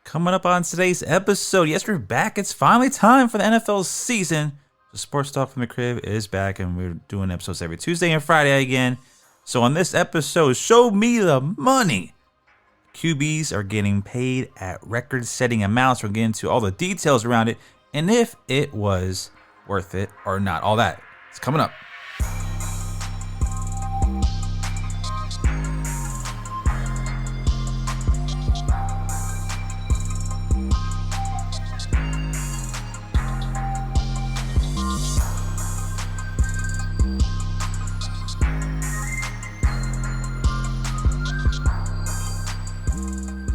Coming up on today's episode, yes, we're back. It's finally time for the NFL season. The Sports Talk from the Crib is back, and we're doing episodes every Tuesday and Friday again. So on this episode, show me the money. QBs are getting paid at record-setting amounts. We'll get into all the details around it, and if it was worth it or not. All that is coming up.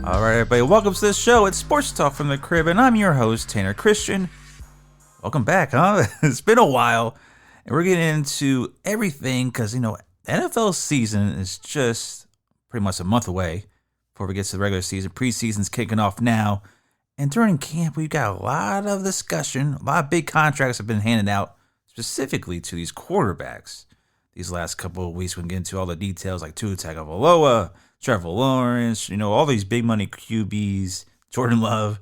All right, everybody, welcome to this show. It's Sports Talk from the Crib, and I'm your host, Tanner Christian. Welcome back, huh? It's been a while, and we're getting into everything because, NFL season is just pretty much a month away before we get to the regular season. Preseason's kicking off now, and during camp, we've got a lot of discussion. A lot of big contracts have been handed out specifically to these quarterbacks. These last couple of weeks, we can get into all the details like Tua Tagovailoa, Trevor Lawrence, all these big money QBs, Jordan Love,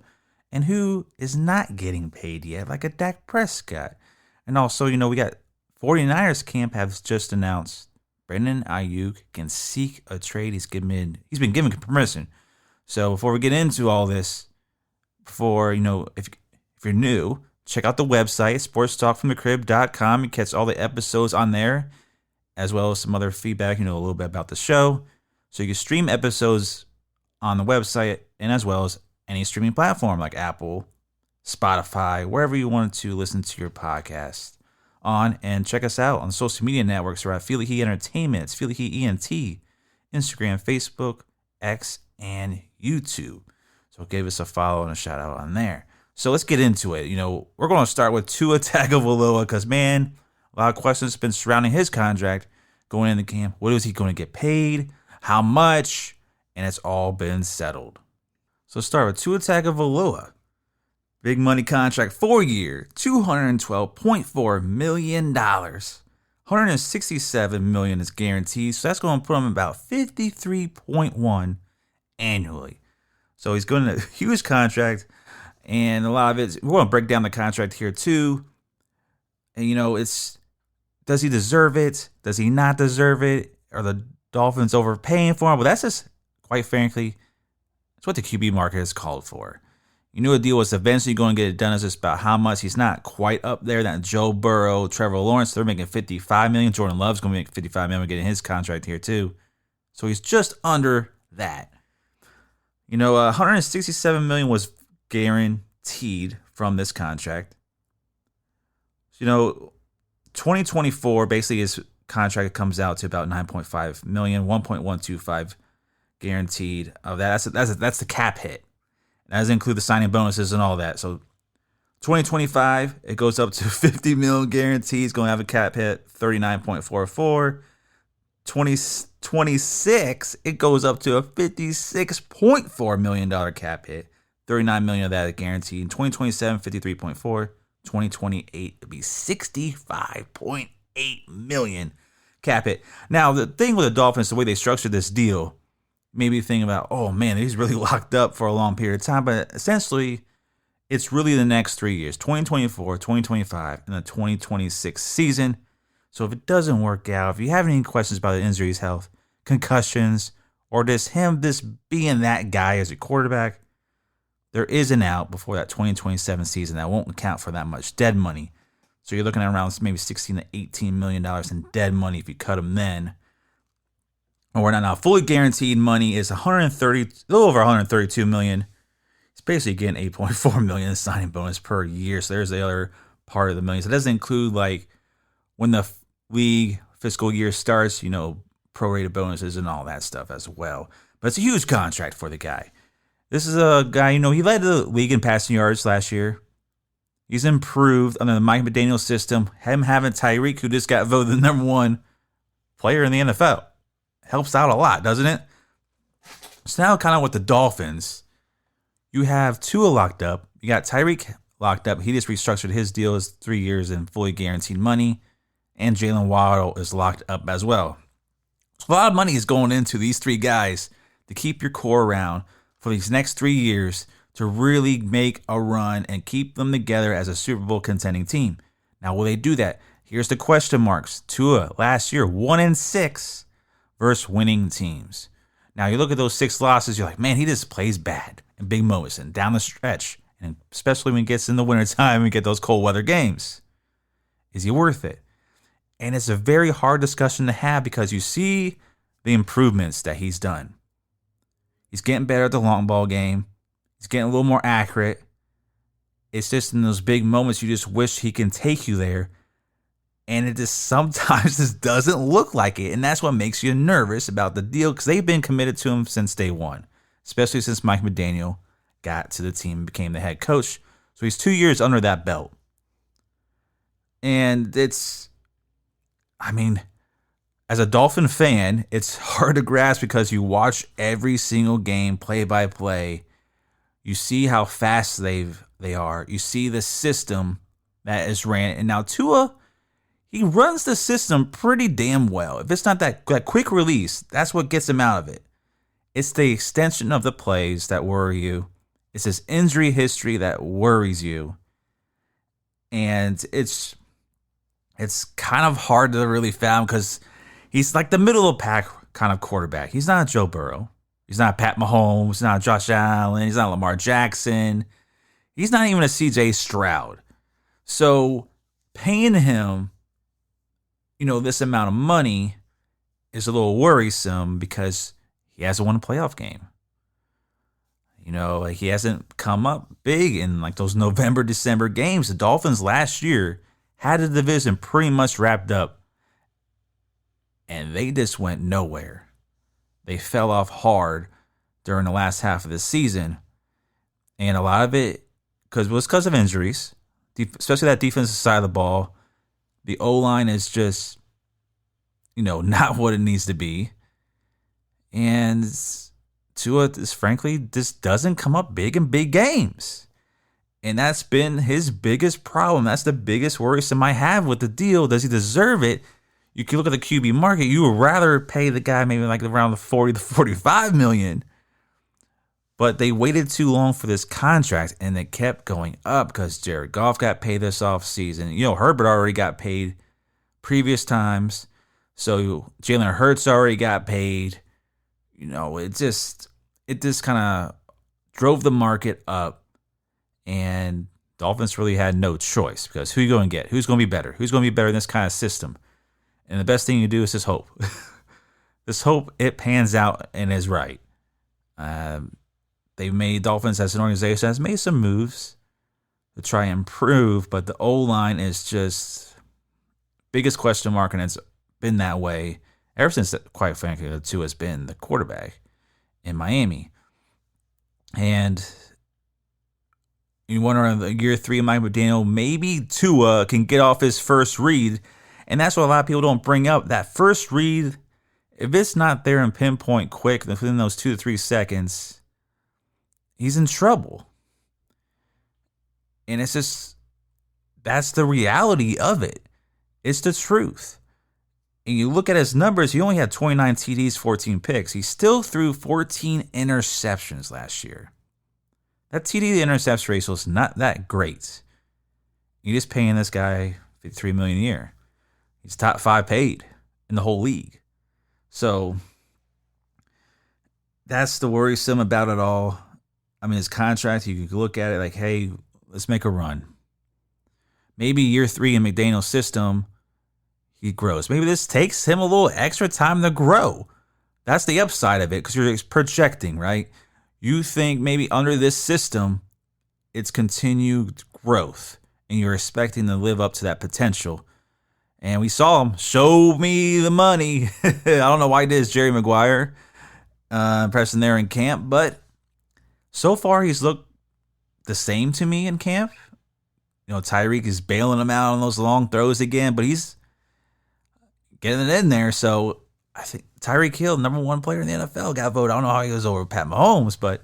and who is not getting paid yet, like a Dak Prescott. And also, we got 49ers camp has just announced Brandon Aiyuk can seek a trade. He's been given permission. So before we get into all this, if you're new, check out the website, sportstalkfromthecrib.com. You catch all the episodes on there, as well as some other feedback, a little bit about the show. So you can stream episodes on the website and as well as any streaming platform like Apple, Spotify, wherever you want to listen to your podcast on. And check us out on social media networks. We're at Feel Heat Entertainment. It's Feel Heat ENT, Instagram, Facebook, X, and YouTube. So give us a follow and a shout out on there. So let's get into it. We're going to start with Tua Tagovailoa because, man, a lot of questions have been surrounding his contract going into camp. What is he going to get paid? How much? And it's all been settled. So let's start with Tua Tagovailoa. Big money contract, 4-year, $212.4 million. $167 million is guaranteed. So that's going to put him about $53.1 annually. So he's going to a huge contract. And a lot of it, we're going to break down the contract here too. And does he deserve it? Does he not deserve it? Are the Dolphins overpaying for him? Well, that's just, quite frankly, it's what the QB market has called for. The deal was eventually going to get it done. It's just about how much. He's not quite up there. That Joe Burrow, Trevor Lawrence, they're making $55 million. Jordan Love's going to make $55 million getting his contract here too. So he's just under that. $167 million was guaranteed from this contract. 2024 basically his contract comes out to about $9.5 million, $1.125 guaranteed of that. That's the cap hit. That doesn't include the signing bonuses and all that. So 2025 it goes up to $50 million guaranteed. It's going to have a cap hit 39.44. 2026 it goes up to a $56.4 million cap hit. $39 million of that is guaranteed. In 2027, 53.4. 2028 it'll be $65.8 million cap hit. Now, the thing with the Dolphins, the way they structured this deal, made me think about, oh man, he's really locked up for a long period of time. But essentially, it's really the next 3 years, 2024, 2025, and the 2026 season. So if it doesn't work out, if you have any questions about the injuries, health, concussions, or just him being that guy as a quarterback, there is an out before that 2027 season that won't account for that much dead money. So you're looking at around maybe $16 to $18 million in dead money if you cut him then. Or now fully guaranteed money is a little over $132 million. It's basically getting $8.4 million signing bonus per year. So there's the other part of the millions. It doesn't include like when the league fiscal year starts, prorated bonuses and all that stuff as well. But it's a huge contract for the guy. This is a guy, he led the league in passing yards last year. He's improved under the Mike McDaniel system. Him having Tyreek, who just got voted the number one player in the NFL, helps out a lot, doesn't it? So now kind of with the Dolphins, you have Tua locked up. You got Tyreek locked up. He just restructured his deal as 3 years and fully guaranteed money. And Jalen Waddle is locked up as well. So a lot of money is going into these three guys to keep your core around for these next 3 years to really make a run and keep them together as a Super Bowl contending team. Now, will they do that? Here's the question marks. Tua last year, 1-6 versus winning teams. Now, you look at those 6 losses, you're like, man, he just plays bad in big moments and down the stretch, and especially when it gets in the wintertime and get those cold weather games. Is he worth it? And it's a very hard discussion to have because you see the improvements that he's done. He's getting better at the long ball game. He's getting a little more accurate. It's just in those big moments you just wish he can take you there. And it just sometimes just doesn't look like it. And that's what makes you nervous about the deal because they've been committed to him since day one, especially since Mike McDaniel got to the team and became the head coach. So he's 2 years under that belt. And as a Dolphin fan, it's hard to grasp because you watch every single game play by play. You see how fast they are. You see the system that is ran. And now Tua, he runs the system pretty damn well. If it's not that quick release, that's what gets him out of it. It's the extension of the plays that worry you. It's his injury history that worries you. And it's kind of hard to really fathom because he's like the middle of the pack kind of quarterback. He's not Joe Burrow. He's not Pat Mahomes. He's not Josh Allen. He's not Lamar Jackson. He's not even a CJ Stroud. So paying him, this amount of money is a little worrisome because he hasn't won a playoff game. He hasn't come up big in like those November, December games. The Dolphins last year had the division pretty much wrapped up, and they just went nowhere. They fell off hard during the last half of the season, and a lot of it was because of injuries, especially that defensive side of the ball. The O-line is just, not what it needs to be, and Tua frankly just doesn't come up big in big games. And that's been his biggest problem. That's the biggest worrisome I have with the deal. Does he deserve it? You can look at the QB market. You would rather pay the guy maybe like around the 40 to 45 million. But they waited too long for this contract, and it kept going up because Jared Goff got paid this offseason. Herbert already got paid previous times. So Jalen Hurts already got paid. It just kind of drove the market up. And Dolphins really had no choice because who are you going to get? Who's going to be better? Who's going to be better in this kind of system? And the best thing you do is just hope. Just hope it pans out and is right. Dolphins as an organization has made some moves to try and improve, but the O-line is just biggest question mark, and it's been that way ever since, quite frankly, the Tua has been the quarterback in Miami. And you wonder in the year 3 of Mike McDaniel, maybe Tua can get off his first read. And that's what a lot of people don't bring up. That first read, if it's not there in pinpoint quick within those 2 to 3 seconds, he's in trouble. And it's just, that's the reality of it. It's the truth. And you look at his numbers, he only had 29 TDs, 14 picks. He still threw 14 interceptions last year. That TD to interception ratio is not that great. You're just paying this guy $53 million a year. He's top 5 paid in the whole league. So that's the worrisome about it all. His contract, you could look at it like, hey, let's make a run. Maybe year 3 in McDaniel's system, he grows. Maybe this takes him a little extra time to grow. That's the upside of it because you're projecting, right? You think maybe under this system, it's continued growth, and you're expecting to live up to that potential. And we saw him show me the money. I don't know why he did his Jerry Maguire impression there in camp, but so far he's looked the same to me in camp. Tyreek is bailing him out on those long throws again, but he's getting it in there. So I think Tyreek Hill, number 1 player in the NFL, got voted. I don't know how he goes over Pat Mahomes, but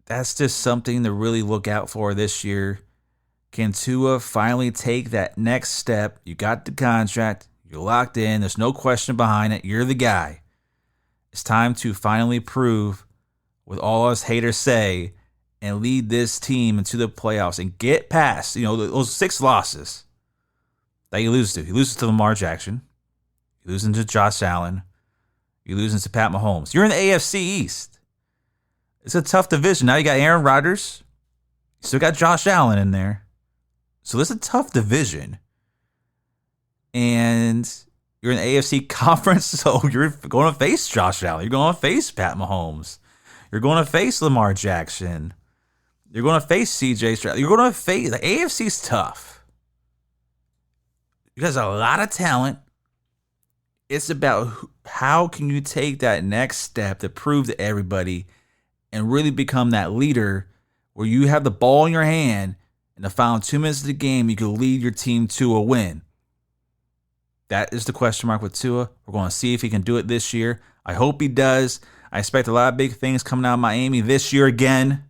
that's just something to really look out for this year. Can Tua finally take that next step? You got the contract. You're locked in. There's no question behind it. You're the guy. It's time to finally prove what all us haters say and lead this team into the playoffs and get past, those 6 losses that you lose to. You lose to Lamar Jackson. You lose to Josh Allen. You lose to Pat Mahomes. You're in the AFC East. It's a tough division. Now you got Aaron Rodgers. You still got Josh Allen in there. So it's a tough division. And you're in the AFC conference, so you're going to face Josh Allen. You're going to face Pat Mahomes. You're going to face Lamar Jackson. You're going to face CJ Stroud. You're going to face... The AFC's tough. You guys have a lot of talent. It's about how can you take that next step to prove to everybody and really become that leader where you have the ball in your hand in the final 2 minutes of the game, you can lead your team to a win. That is the question mark with Tua. We're going to see if he can do it this year. I hope he does. I expect a lot of big things coming out of Miami this year again.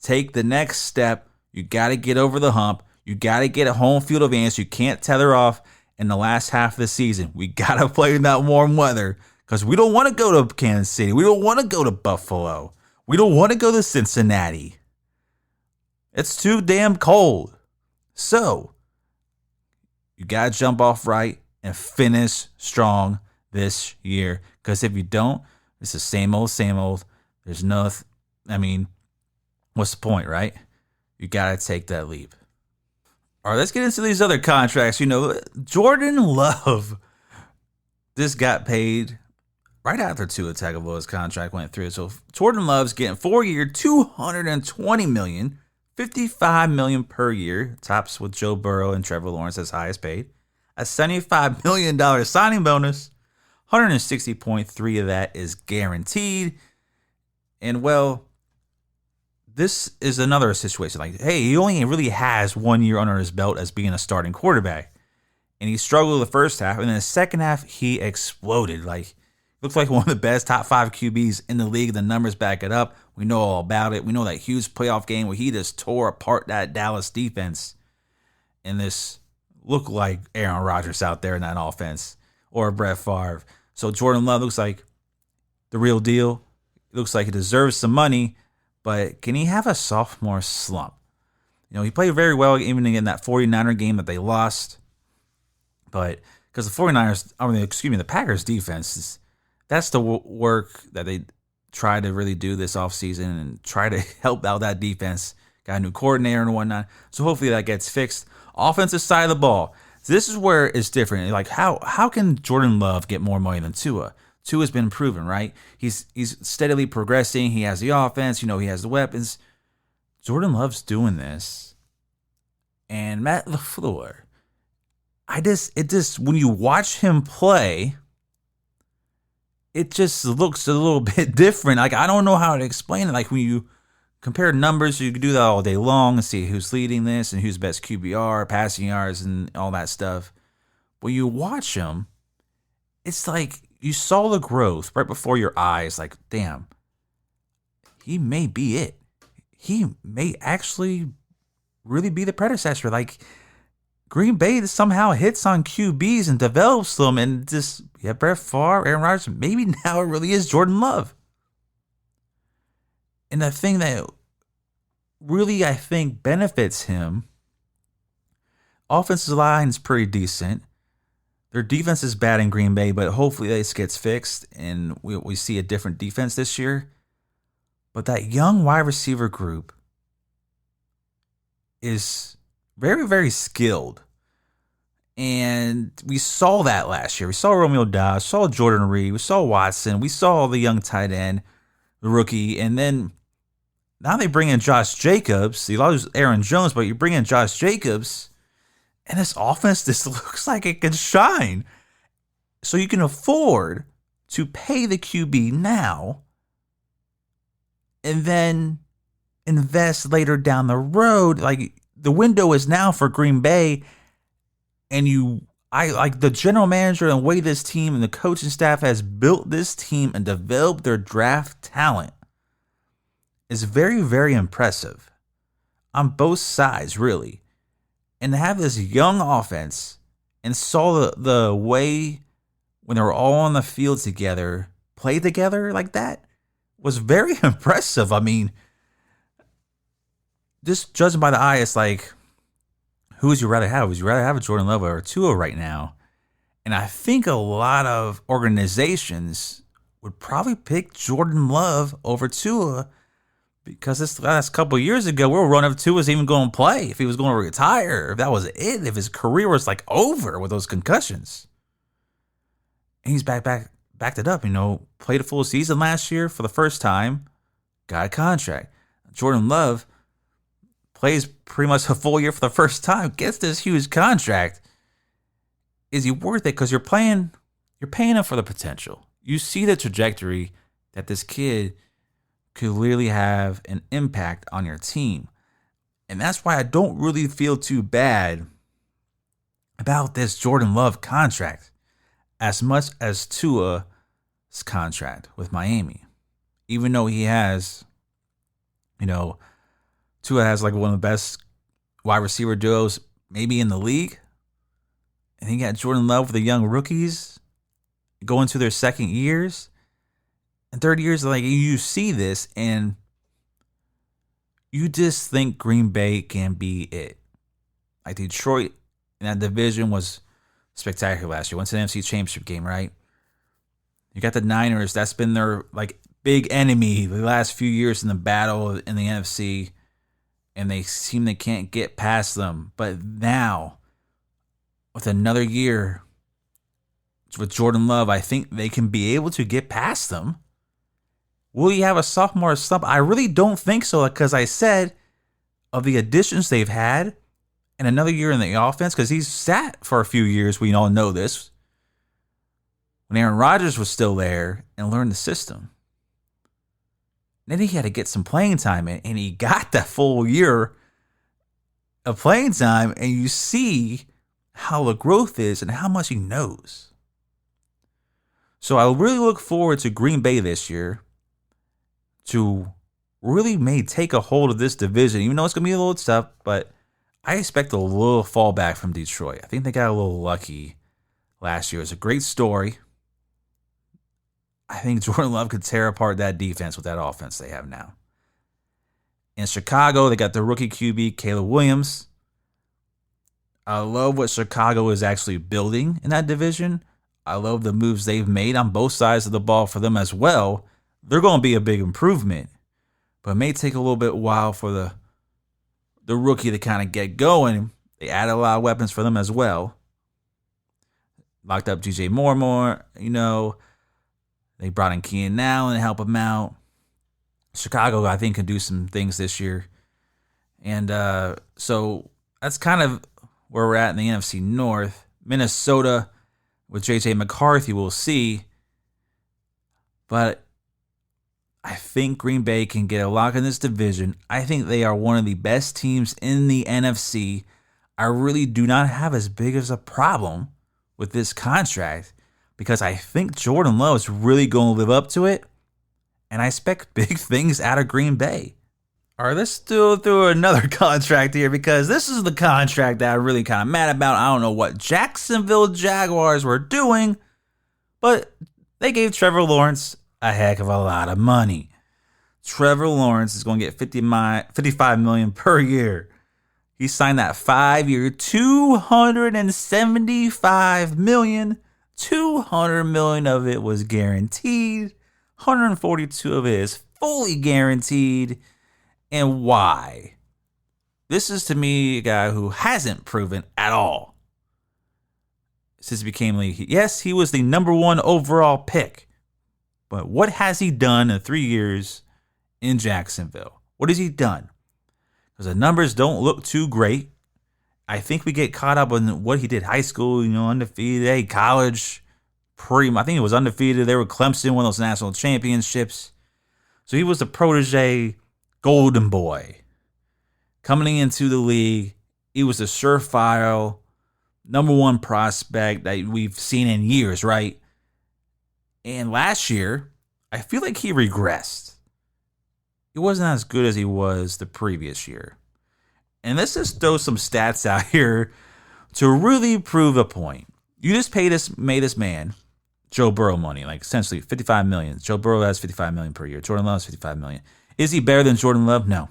Take the next step. You got to get over the hump. You got to get a home field advantage. You can't tether off in the last half of the season. We got to play in that warm weather because we don't want to go to Kansas City. We don't want to go to Buffalo. We don't want to go to Cincinnati. It's too damn cold. So, you got to jump off right and finish strong this year. Because if you don't, it's the same old, same old. There's nothing. I mean, what's the point, right? You got to take that leap. All right, let's get into these other contracts. Jordan Love just got paid right after Tua Tagovailoa's contract went through. So Jordan Love's getting 4-year, $220 million, $55 million per year. Tops with Joe Burrow and Trevor Lawrence as highest paid. A $75 million signing bonus. 160.3 of that is guaranteed. And well, this is another situation. Like, hey, he only really has 1 year under his belt as being a starting quarterback. And he struggled the first half. And then the second half, he exploded. Like, looks like one of the best top 5 QBs in the league. The numbers back it up. We know all about it. We know that huge playoff game where he just tore apart that Dallas defense. And this looked like Aaron Rodgers out there in that offense. Or Brett Favre. So Jordan Love looks like the real deal. It looks like he deserves some money. But can he have a sophomore slump? He played very well even in that 49er game that they lost. But because the Packers defense, that's the work that they try to really do this offseason and try to help out that defense. Got a new coordinator and whatnot. So hopefully that gets fixed. Offensive side of the ball. So this is where it's different. Like how can Jordan Love get more money than Tua? Tua's been proven, right? He's steadily progressing. He has the offense. He has the weapons. Jordan Love's doing this. And Matt LaFleur, when you watch him play, it just looks a little bit different. Like, I don't know how to explain it. Like, when you compare numbers, you can do that all day long and see who's leading this and who's best QBR, passing yards, and all that stuff. When you watch him, it's like you saw the growth right before your eyes. Like, damn, he may be it. He may actually really be the predecessor. Like, Green Bay somehow hits on QBs and develops them, and just, Brett Favre, Aaron Rodgers, maybe now it really is Jordan Love. And the thing that really, I think, benefits him, offensive line is pretty decent. Their defense is bad in Green Bay, but hopefully this gets fixed and we see a different defense this year. But that young wide receiver group is very, very skilled. And we saw that last year. We saw Romeo Doubs, saw Jordan Reed, we saw Watson, we saw the young tight end, the rookie, and then now they bring in Josh Jacobs. You lose Aaron Jones, but you bring in Josh Jacobs, and this offense just looks like it can shine. So you can afford to pay the QB now and then invest later down the road. Like, the window is now for Green Bay, and I like the general manager and the way this team and the coaching staff has built this team and developed their draft talent is very, very impressive on both sides, really. And to have this young offense and saw the way when they were all on the field together, play together like that, was very impressive. I mean, just judging by the eye, it's like, who would you rather have? Would you rather have a Jordan Love or a Tua right now? And I think a lot of organizations would probably pick Jordan Love over Tua because this last couple of years ago, we were running if Tua was even going to play, if he was going to retire, if that was it, if his career was like over with those concussions. And he's backed it up, played a full season last year for the first time, got a contract. Jordan Love plays pretty much a full year for the first time, gets this huge contract. Is he worth it? Because you're paying him for the potential. You see the trajectory that this kid could really have an impact on your team. And that's why I don't really feel too bad about this Jordan Love contract as much as Tua's contract with Miami. Even though he has, Tua has like one of the best wide receiver duos maybe in the league. And he got Jordan Love with the young rookies going to their second years and third years. Like, you see this and you just think Green Bay can be it. Like, Detroit in that division was spectacular last year. Went to the NFC Championship game, right? You got the Niners. That's been their like big enemy the last few years in the battle in the NFC. And they seem they can't get past them. But now, with another year with Jordan Love, I think they can be able to get past them. Will he have a sophomore slump? I really don't think so, because I said of the additions they've had and another year in the offense, because he's sat for a few years, we all know this, when Aaron Rodgers was still there and learned the system. Then he had to get some playing time in, and he got that full year of playing time, and you see how the growth is and how much he knows. So I really look forward to Green Bay this year to really may take a hold of this division, even though it's going to be a little tough, but I expect a little fallback from Detroit. I think they got a little lucky last year. It's a great story. I think Jordan Love could tear apart that defense with that offense they have now. In Chicago, they got the rookie QB, Caleb Williams. I love what Chicago is actually building in that division. I love the moves they've made on both sides of the ball for them as well. They're going to be a big improvement, but it may take a little bit while for the rookie to kind of get going. They added a lot of weapons for them as well. Locked up DJ Moore, They brought in Keenan Allen to help him out. Chicago, I think, can do some things this year. And so that's kind of where we're at in the NFC North. Minnesota with J.J. McCarthy, we'll see. But I think Green Bay can get a lock in this division. I think they are one of the best teams in the NFC. I really do not have as big as a problem with this contract because I think Jordan Love is really going to live up to it. And I expect big things out of Green Bay. All right, let's still do another contract here because this is the contract that I'm really kind of mad about. I don't know what Jacksonville Jaguars were doing, but they gave Trevor Lawrence a heck of a lot of money. Trevor Lawrence is going to get $55 million per year. He signed that 5-year, $275 million. $200 million of it was guaranteed. 142 of it is fully guaranteed. And why? This is, to me, a guy who hasn't proven at all since he became league. Yes, he was the number 1 overall pick. But what has he done in 3 years in Jacksonville? What has he done? Because the numbers don't look too great. I think we get caught up on what he did high school, undefeated. Hey, college, I think he was undefeated. They were Clemson, one of those national championships. So he was the protege golden boy. Coming into the league, he was a surefire number 1 prospect that we've seen in years, right? And last year, I feel like he regressed. He wasn't as good as he was the previous year. And let's just throw some stats out here to really prove a point. You just made this man Joe Burrow money, like essentially $55 million. Joe Burrow has $55 million per year. Jordan Love has $55 million. Is he better than Jordan Love? No.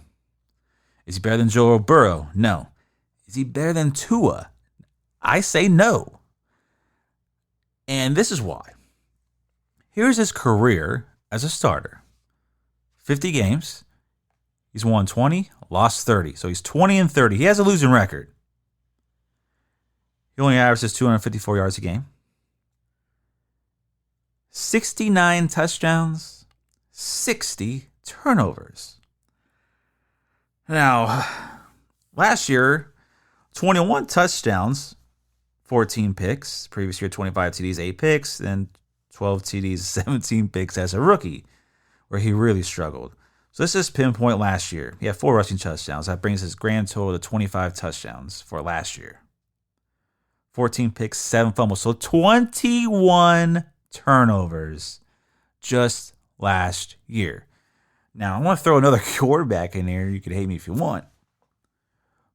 Is he better than Joe Burrow? No. Is he better than Tua? I say no. And this is why. Here's his career as a starter. 50 games. He's won 20, lost 30. So he's 20-30. He has a losing record. He only averages 254 yards a game. 69 touchdowns, 60 turnovers. Now, last year, 21 touchdowns, 14 picks. Previous year, 25 TDs, 8 picks. Then 12 TDs, 17 picks as a rookie, where he really struggled. So let's just pinpoint last year. He had 4 rushing touchdowns. That brings his grand total to 25 touchdowns for last year. 14 picks, 7 fumbles. So 21 turnovers just last year. Now, I want to throw another quarterback in here. You can hate me if you want.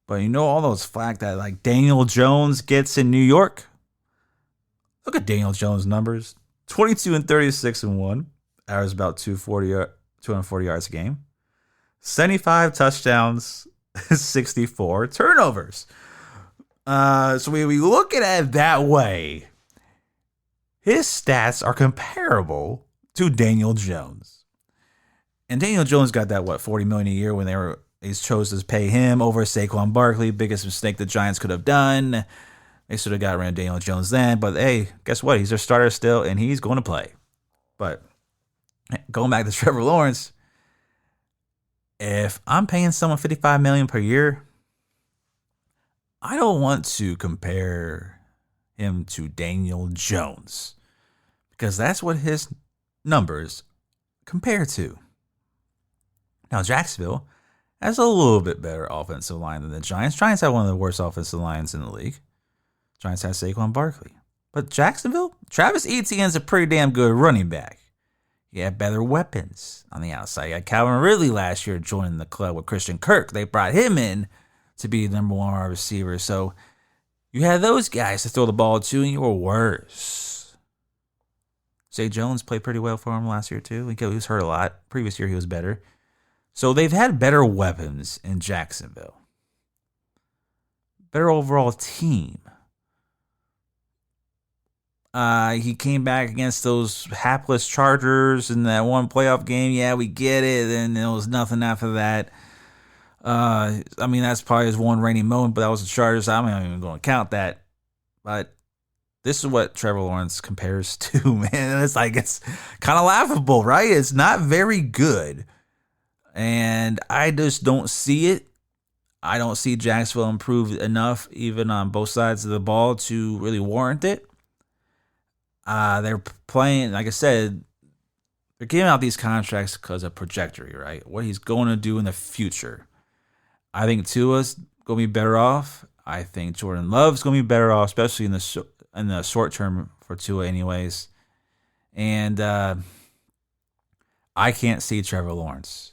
But you know all those flack that like Daniel Jones gets in New York? Look at Daniel Jones' numbers. 22-36-1. Average about 240 yards a game. 75 touchdowns, 64 turnovers. So when we look at it that way, his stats are comparable to Daniel Jones. And Daniel Jones got that, $40 million a year when they chose to pay him over Saquon Barkley. Biggest mistake the Giants could have done. They should have got rid of Daniel Jones then. But hey, guess what? He's their starter still, and he's going to play. But going back to Trevor Lawrence, if I'm paying someone $55 million per year, I don't want to compare him to Daniel Jones, because that's what his numbers compare to. Now, Jacksonville has a little bit better offensive line than the Giants. Giants have one of the worst offensive lines in the league. Giants have Saquon Barkley. But Jacksonville, Travis Etienne's a pretty damn good running back. He had better weapons on the outside. You had Calvin Ridley last year joining the club with Christian Kirk. They brought him in to be the number 1 wide receiver. So you had those guys to throw the ball to, and you were worse. Zay Jones played pretty well for him last year, too. He was hurt a lot. Previous year, he was better. So they've had better weapons in Jacksonville. Better overall team. He came back against those hapless Chargers in that one playoff game. Yeah, we get it. And there was nothing after that. That's probably his one reigning moment, but that was the Chargers. I'm not even going to count that. But this is what Trevor Lawrence compares to, man. It's kind of laughable, right? It's not very good. And I just don't see it. I don't see Jacksonville improve enough, even on both sides of the ball, to really warrant it. They're playing, like I said, they're giving out these contracts because of trajectory, right? What he's going to do in the future. I think Tua's going to be better off. I think Jordan Love's going to be better off, especially in the short term for Tua anyways. And I can't see Trevor Lawrence.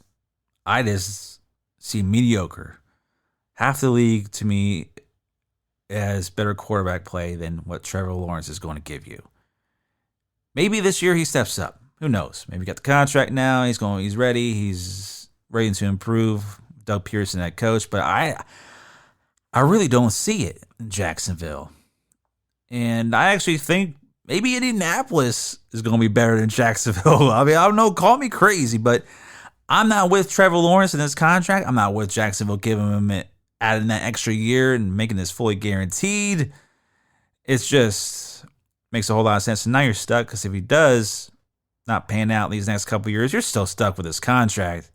I just see mediocre. Half the league, to me, has better quarterback play than what Trevor Lawrence is going to give you. Maybe this year he steps up. Who knows? Maybe he got the contract now. He's ready. He's ready to improve. Doug Pearson, head coach. But I really don't see it in Jacksonville. And I actually think maybe Indianapolis is going to be better than Jacksonville. I don't know. Call me crazy, but I'm not with Trevor Lawrence in this contract. I'm not with Jacksonville giving him adding that extra year and making this fully guaranteed. It's just makes a whole lot of sense. And now you're stuck, because if he does not pan out these next couple of years, you're still stuck with this contract.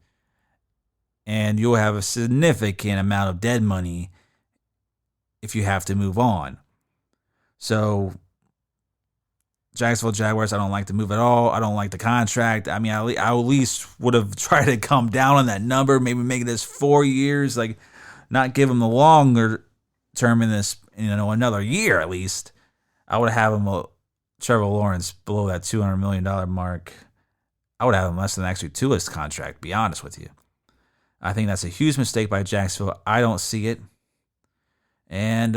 And you'll have a significant amount of dead money if you have to move on. So Jacksonville Jaguars, I don't like the move at all. I don't like the contract. I at least would have tried to come down on that number, maybe make this 4 years, not give him the longer term in this, another year at least. I would have him, Trevor Lawrence, below that $200 million mark. I would have him less than actually Tua's contract, to be honest with you. I think that's a huge mistake by Jacksonville. I don't see it. And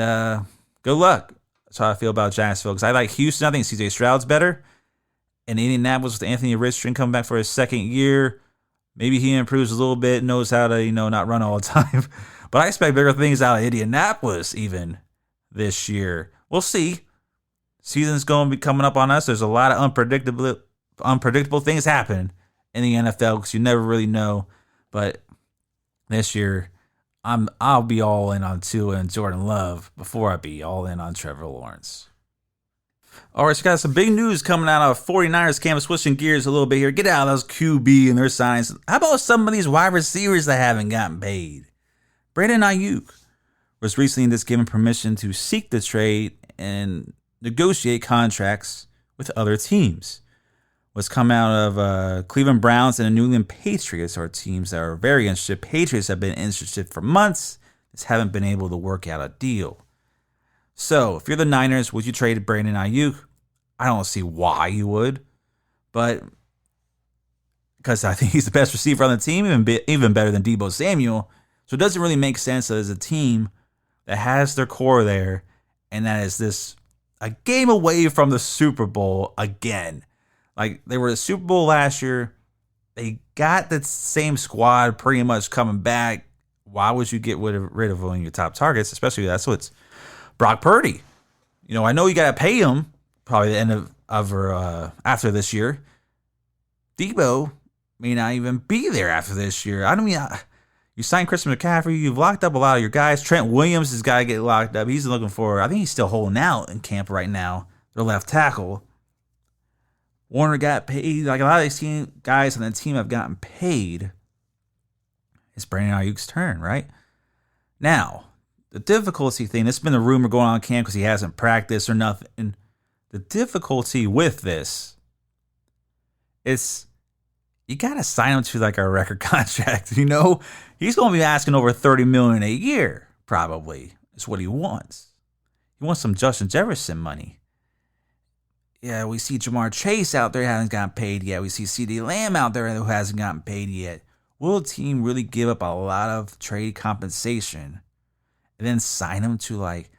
good luck. That's how I feel about Jacksonville. Because I like Houston. I think CJ Stroud's better. And Indianapolis with Anthony Richardson coming back for his second year. Maybe he improves a little bit, knows how to, not run all the time. But I expect bigger things out of Indianapolis even this year. We'll see. Season's going to be coming up on us. There's a lot of unpredictable things happen in the NFL because you never really know. But this year, I'll be all in on Tua and Jordan Love before I be all in on Trevor Lawrence. All right, so got some big news coming out of 49ers camp. Switching gears a little bit here. Get out of those QB and their signings. How about some of these wide receivers that haven't gotten paid? Brandon Aiyuk was recently just given permission to seek the trade and negotiate contracts with other teams. What's come out of Cleveland Browns and the New England Patriots are teams that are very interested. Patriots have been interested for months. Just haven't been able to work out a deal. So, if you're the Niners, would you trade Brandon Aiyuk? I don't see why you would, but because I think he's the best receiver on the team, even better than Deebo Samuel. So it doesn't really make sense that as a team that has their core there, and that is a game away from the Super Bowl again. Like, they were the Super Bowl last year. They got the same squad pretty much coming back. Why would you get rid of one of your top targets, especially that's what's Brock Purdy? I know you got to pay him probably the end of after this year. Debo may not even be there after this year. You signed Christian McCaffrey. You've locked up a lot of your guys. Trent Williams has got to get locked up. He's looking for, I think he's still holding out in camp right now. Their left tackle. Warner got paid. Like, a lot of these guys on the team have gotten paid. It's Brandon Ayuk's turn, right? Now, the difficulty thing, this has been a rumor going on in camp because he hasn't practiced or nothing. And the difficulty with this is you got to sign him to like a record contract. He's going to be asking over $30 million a year, probably. Is what he wants. He wants some Justin Jefferson money. Yeah, we see Jamar Chase out there who hasn't gotten paid yet. We see CeeDee Lamb out there who hasn't gotten paid yet. Will a team really give up a lot of trade compensation and then sign him to like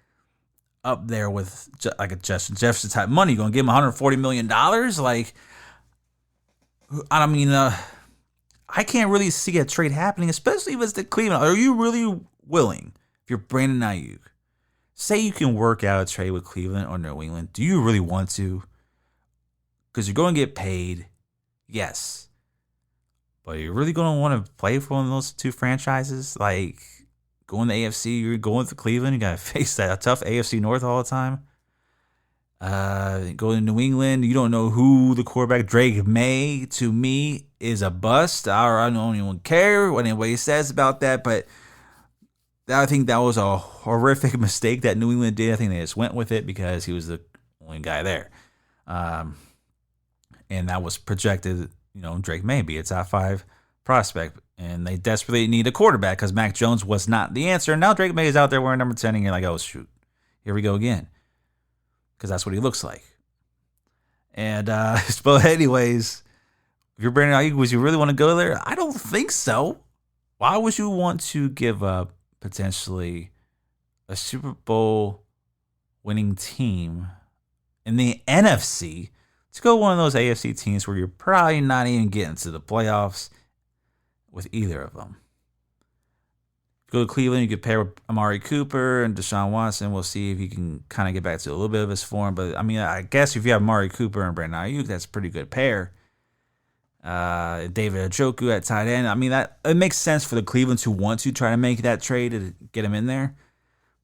up there with like a Justin Jefferson type money? You're going to give him $140 million? Like, I can't really see a trade happening, especially if it's the Cleveland. Are you really willing, if you're Brandon Aiyuk, say you can work out a trade with Cleveland or New England? Do you really want to? Because you're going to get paid, yes. But you're really going to want to play for one of those two franchises? Like, going to AFC, you're going to Cleveland, you got to face that tough AFC North all the time. Go to New England, you don't know who the quarterback. Drake May, to me, is a bust. I don't even care what anybody says about that, but I think that was a horrific mistake that New England did. I think they just went with it because he was the only guy there. And that was projected, Drake May be a top 5 prospect. And they desperately need a quarterback because Mac Jones was not the answer. And now Drake May is out there wearing number 10 and you're like, oh, shoot, here we go again. Because that's what he looks like. And, but anyways, if you're Brandon Aiyuk, would you really want to go there? I don't think so. Why would you want to give up potentially a Super Bowl winning team in the NFC to go one of those AFC teams where you're probably not even getting to the playoffs with either of them? Go to Cleveland, you could pair with Amari Cooper and Deshaun Watson. We'll see if he can kind of get back to a little bit of his form. But, I guess if you have Amari Cooper and Brandon Aiyuk, that's a pretty good pair. David Njoku at tight end. That it makes sense for the Cleveland to want to try to make that trade to get him in there.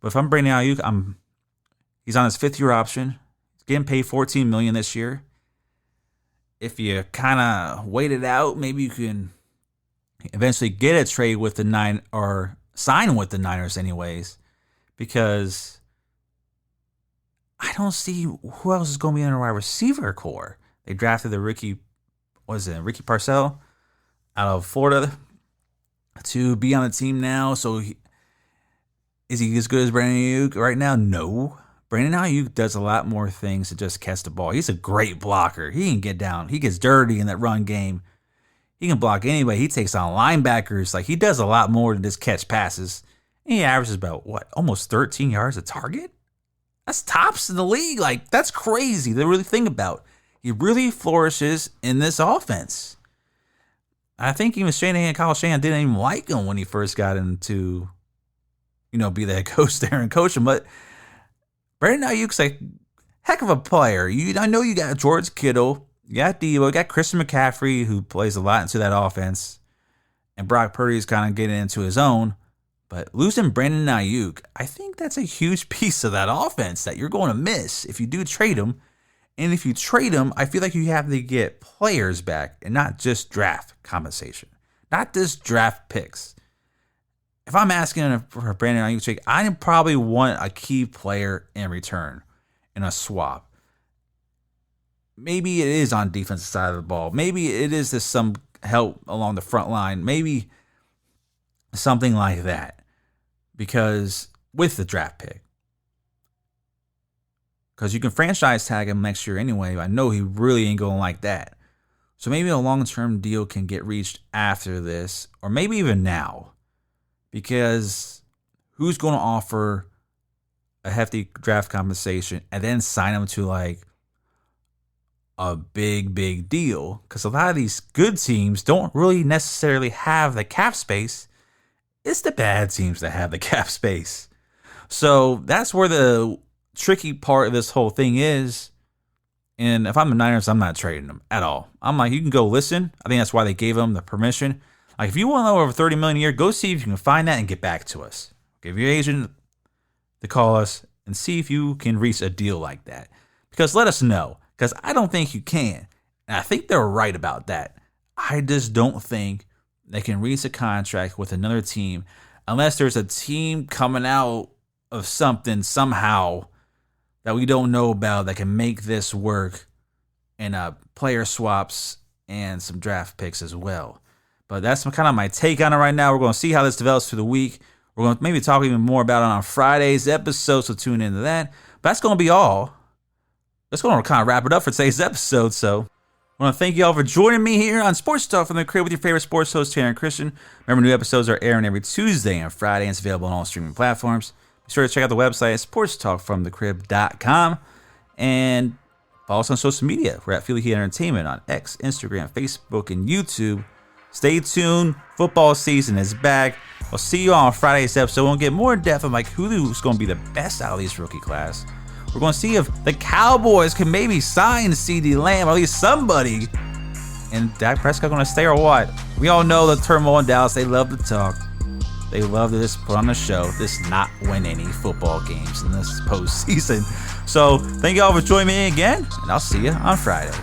But if I'm Brandon Aiyuk, he's on his 5th-year option. He's getting paid $14 million this year. If you kind of wait it out, maybe you can eventually get a trade with the Niners or sign with the Niners anyways, because I don't see who else is going to be in the wide receiver core. They drafted the Ricky Parcell out of Florida to be on the team now. So is he as good as Brandon Aiyuk right now? No. Brandon Aiyuk does a lot more things than just catch the ball. He's a great blocker. He can get down. He gets dirty in that run game. He can block anybody. He takes on linebackers. Like, he does a lot more than just catch passes. And he averages about, almost 13 yards a target? That's tops in the league. Like, that's crazy to really think about. He really flourishes in this offense. I think even Kyle Shanahan didn't even like him when he first got into, be the head coach there and coach him. But Brandon Aiyuk's a heck of a player. I know you got George Kittle, you got Debo, you got Christian McCaffrey, who plays a lot into that offense, and Brock Purdy's kind of getting into his own. But losing Brandon Aiyuk, I think that's a huge piece of that offense that you're going to miss if you do trade him. And if you trade him, I feel like you have to get players back and not just draft compensation, not just draft picks. If I'm asking for Brandon Aiyuk trade, I probably want a key player in return in a swap. Maybe it is on defensive side of the ball. Maybe it is just some help along the front line. Maybe something like that. Because with the draft pick. Because you can franchise tag him next year anyway. I know he really ain't going like that. So maybe a long-term deal can get reached after this. Or maybe even now. Because who's going to offer a hefty draft compensation and then sign him to like a big deal? Because a lot of these good teams don't really necessarily have the cap space. It's the bad teams that have the cap space. So that's where the tricky part of this whole thing is. And if I'm the Niners, I'm not trading them at all. I'm like, you can go listen. I think that's why they gave them the permission. Like, if you want to know over $30 million a year, go see if you can find that and get back to us. Give your agent to call us and see if you can reach a deal like that. Because let us know. Because I don't think you can. And I think they're right about that. I just don't think they can reach a contract with another team unless there's a team coming out of something somehow that we don't know about that can make this work in player swaps and some draft picks as well. But that's kind of my take on it right now. We're going to see how this develops through the week. We're going to maybe talk even more about it on Friday's episode, so tune into that. But that's going to be all. That's going to kind of wrap it up for today's episode. So I want to thank you all for joining me here on Sports Talk from the Crib with your favorite sports host, Tanner and Christian. Remember, new episodes are airing every Tuesday and Friday, and it's available on all streaming platforms. Be sure to check out the website at sportstalkfromthecrib.com. And follow us on social media. We're at Philly Heat Entertainment on X, Instagram, Facebook, and YouTube. Stay tuned. Football season is back. I'll see you on Friday's episode. We'll get more in depth on like who's going to be the best out of this rookie class. We're going to see if the Cowboys can maybe sign CeeDee Lamb, or at least somebody. And Dak Prescott going to stay or what? We all know the turmoil in Dallas. They love to talk. They love to just put on a show. Just not win any football games in this postseason. So thank you all for joining me again, and I'll see you on Friday.